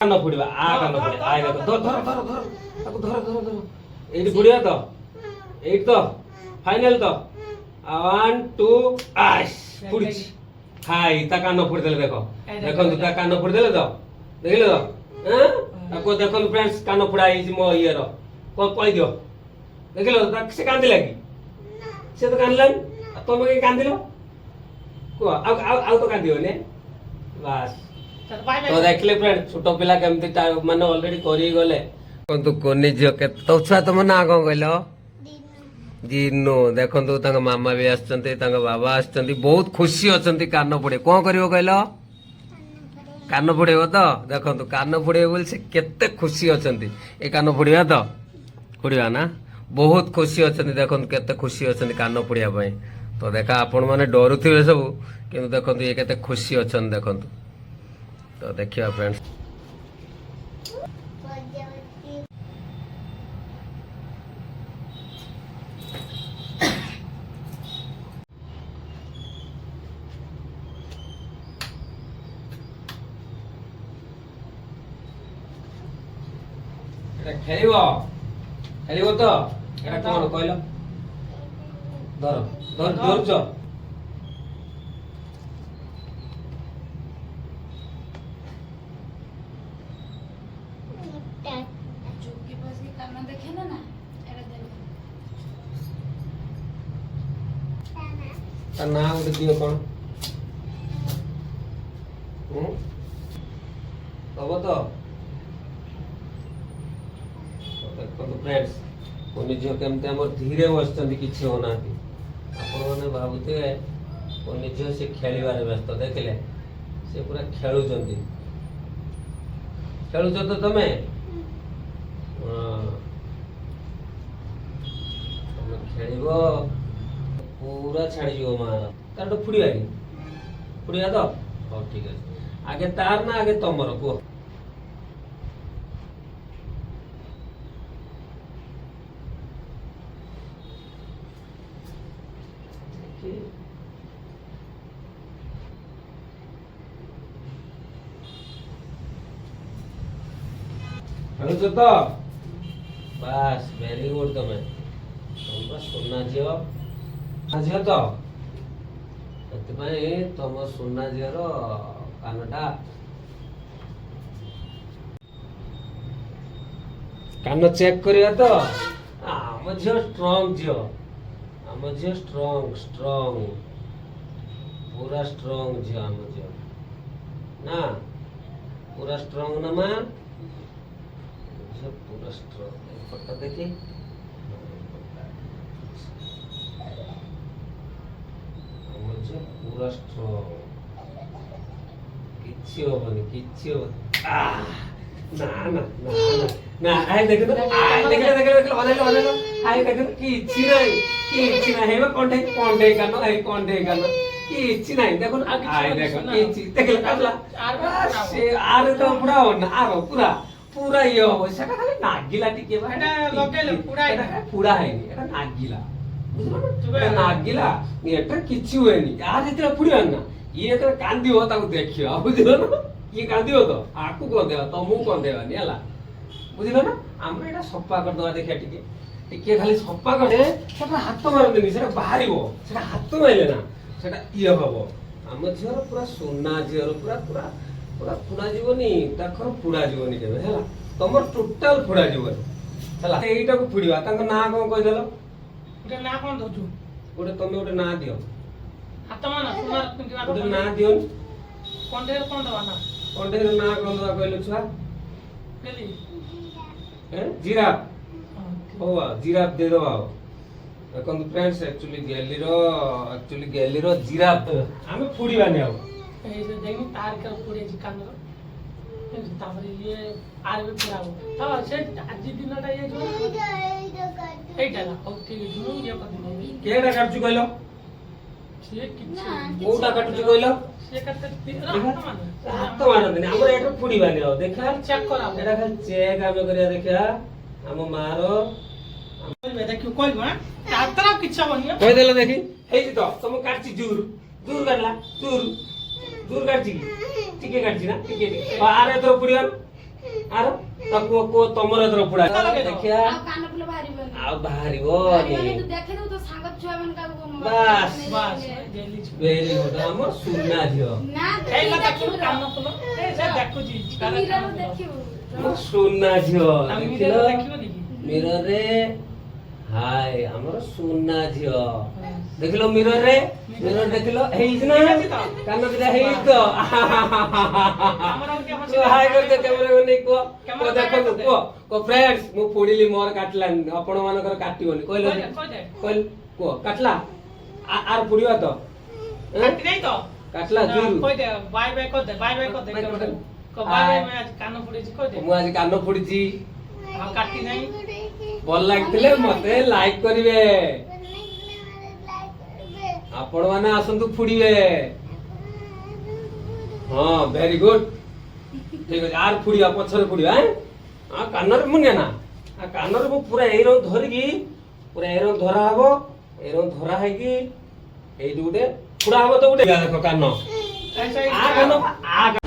कान फुड़वा आ कान फुड़े आ देखो धर धर धर धर ताको धर धर धर एठी फुड़िया तो एठी तो फाइनल तो 1 2 आइस फुड़छ हाय ता कान फुड़ देले देखो देखो ता कान फुड़ देले तो देखले तो हैं ताको देखो फ्रेंड्स कान फुड़ाई मो ये रो कहि दियो देखले ता से कांदी लागी से तो कानलन तुम के कांदिलो को आउ तो कांदियो ने बस तो देखले फ्रेंड छोटो पिला केमती माने ऑलरेडी करी गले कोंतु कोनी जियो के तो छुआ तुम ना को कहलो दिनो देखंतु तांग मामा भी आछंती तांग बाबा आछंती बहुत खुशी अछंती कान पड़े कोन करियो कहलो कान पड़ेबो तो देखंतु कान पड़े बोल से केते खुशी अछंती ए कान पड़िया तो पड़िया ना बहुत खुशी अछंती देखंतु केते खुशी अछंती कान पड़िया पई तो देखा आपण माने डरुथिबे सब किंतु देखंतु ए केते खुशी अछन देखंतु तो देखिए फ्रेंड्स खेलिबो खेलिबो तो एटा कोन कहलो धर धर धर छ ना उठे दियो कौन तब तो देखो फ्रेंड्स कोनी झियो केमते हमर धीरे बसचंदी किछि होना आपण माने भाबुते कोनी झियो से खेलिबारे व्यस्त देखले से पूरा खेलुचंदी खेलुच तो तमे तमे खेलिबो पूरा छाड़ी जीवो मार तार तो फुड़िया तो हां ठीक है आगे तार ना आगे तमरो को हेलो तो बस वेरी गुड तमे बस सुनना जियो झियो तो तुम सुना झीर कानटा कान चेक करिया तो आम झील स्ट्रांग झील आम झील स्ट्रांग स्ट्रांग पूरा स्ट्रांग झील आम झील ना पूरा स्ट्रांग ना मां पूरा स्ट्रांग फोटो देखी पूरा स्ट्रांग किछि होबनी ना ना ना ना आय देख तो आय देख बनेलो आय देख किछि नहीं हेबे कोंडे कानो आय कोंडे कानो किछि नहीं देखो आय देखो किछि देखला काटला से आरे तो पूरा हो ना आरो पूरा पूरा ये हो सेटा खाली नागिला टिके बा एटा लगेले पूरा है एटा नागिला नागिला एटा किछि होएनी यार जेते पुड़िया ना ये तो कांदी हो ताको देखियो बुझलो ना ये कांदी हो तो आकु को देवा तो मु को देवानी हला बुझलो ना हम एटा सप्पा कर दवा देखिया टिके खाली सप्पा करे सेटा हाथ मार देनी सेटा बाहरिबो सेटा हाथ माइले ना सेटा ये हबो हम झियर पूरा सोना झियर पूरा पूरा पूरा पुड़ा जीवनी ताकर पुड़ा जीवनी केबे हला तमर टोटल पुड़ा जीवनी हला एटा को पुड़िवा तांको ना को कहि देलो उटे ना कोन दछु उटे तमे उटे ना दियो हाथ माना सोना किंवा उटे ना दियो कोंडेर कोन दवा ना कोंडेर ना कोन दवा कहलो छुआ केली जिराफ होवा जिराफ दे दवा देखो फ्रेंड्स एक्चुअली गैली रो जिराफ हमें फुड़ीवा ने आउ ए जे देखि तार के पुड़े जी कान रो तापरे ये आर भी पूरा हो तो से आज दिनटा ये जो एटा ला ओके जो ये कर दिने केडा काटछु कहलो से किछ कोटा काटछु कहलो से कते हाथ मार देने हमर एटा फुड़ीवा ने आउ देखा चेक करा एटा खाली चेक आमे करिया देखा हम मारो देखियो कोइ गो तातरा किछ बनियो कहि देला देखि हेइ तो तुम काटछि दूर दूर करला दूर दूर काटछि टिके काटछि ना टिके आरे तो पुड़िया ଆର ତାକୁ କୋ ତମର ଏଥର ପୁଡା ଦେଖିଆ ଆଉ କାନ ଫୁଲ ବାହାରିବନି। ଆଉ ବାହାରିବନି ବାହାରିବନି, ତୁ ଦେଖିଦବୁ ତୋ ସାଙ୍ଗ ଛୁଆ ମାନେ କାହାକୁ ବାସ୍, ବାସ୍ ନେଇଯିବେ। ଗେଲି ଛୁ ଭେରି ଗୁଡ୍ ଆମର ସୁନା ଝିଅ ନା ତୁ ଏଇ ନା ଦେଖିବୁ ଦେଖିବୁ କାନ ଫୁଲ ଏ ସେ ଦେଖୁଛି ତୁ କାନ ମିରର ଫୁଲ ଦେଖିବୁ। ଆମର ସୁନା ଝିଅ ଆମେ ଦେଖିଲ ମିରର ଦେଖିବନି କି ମିରରରେ ହାय ଆମର ସୁନା ଝିଅ ଦେଖିଲ ମିରରରେ ମିରର ଦେଖିଲ ହେଇଛି ନା ହେଇଛି ତ? କାନ ଦିଟା ହେଇଛି ତ ଆମର କି ଆମର ତୁ ହାଇ କରିଦେ କ୍ୟାମେରା କୁ ନେଇ କୁହ କ୍ୟାମେରା କୁହ ଦେଖନ୍ତୁ କରିଦେ। କୁହ ଫ୍ରେଣ୍ଡସ୍ ମୁଁ ପୋଡିଲି ମୋର କାଟିଲାନି ଆପଣ ମାନଙ୍କର କାଟିବନି କହିଲ କହିଦେ କହିଲ କୁହ କାଟଲା ଆର ପୋଡିବା ତ କାଟି ଦେଇ ତ କାଟଲା ଜୁରୁ କହିଦେ ବାଏ ବାଏ କହିଦେ ବାଏ ବାଏ କହିଦେ ବାଏ କରିଦେ। ବାଏ ବାଏ ମୁଁ ଆଜି କାନ ଫୁଡିଛି କହିଦେ ମୁଁ ଆଜି କାନ ପୋଡିଛି ଆଉ କାଟି ନାହିଁ ଭଲ ଲାଗିଥିଲେ ମତେ ଲାଇକ୍ କରିବେ ଆପଣ ମାନେ ଆସନ୍ତୁ ଫୁଡିବେ ହଁ ଭେରି ଗୁଡ୍ ଠିକ ଅଛି ଆର ଫୁଡିବା ପଛରେ ଫୁଡିବା କାନରେ ମୁଁ ନା କାନରେ ମୁଁ ପୁରା ଏଇ ରଙ୍ଗ ଧରିକି ପୁରା ଏଇ ରଙ୍ଗ ଧରା ହବ ଏଇ ରଙ୍ଗ ଧରା ହେଇକି ଏଇଠି ଗୋଟେ ଫୁଡା ହବ ତ ଗୋଟେ ଦେଖ କାନ ଏଇ ଆ କାନ ଆ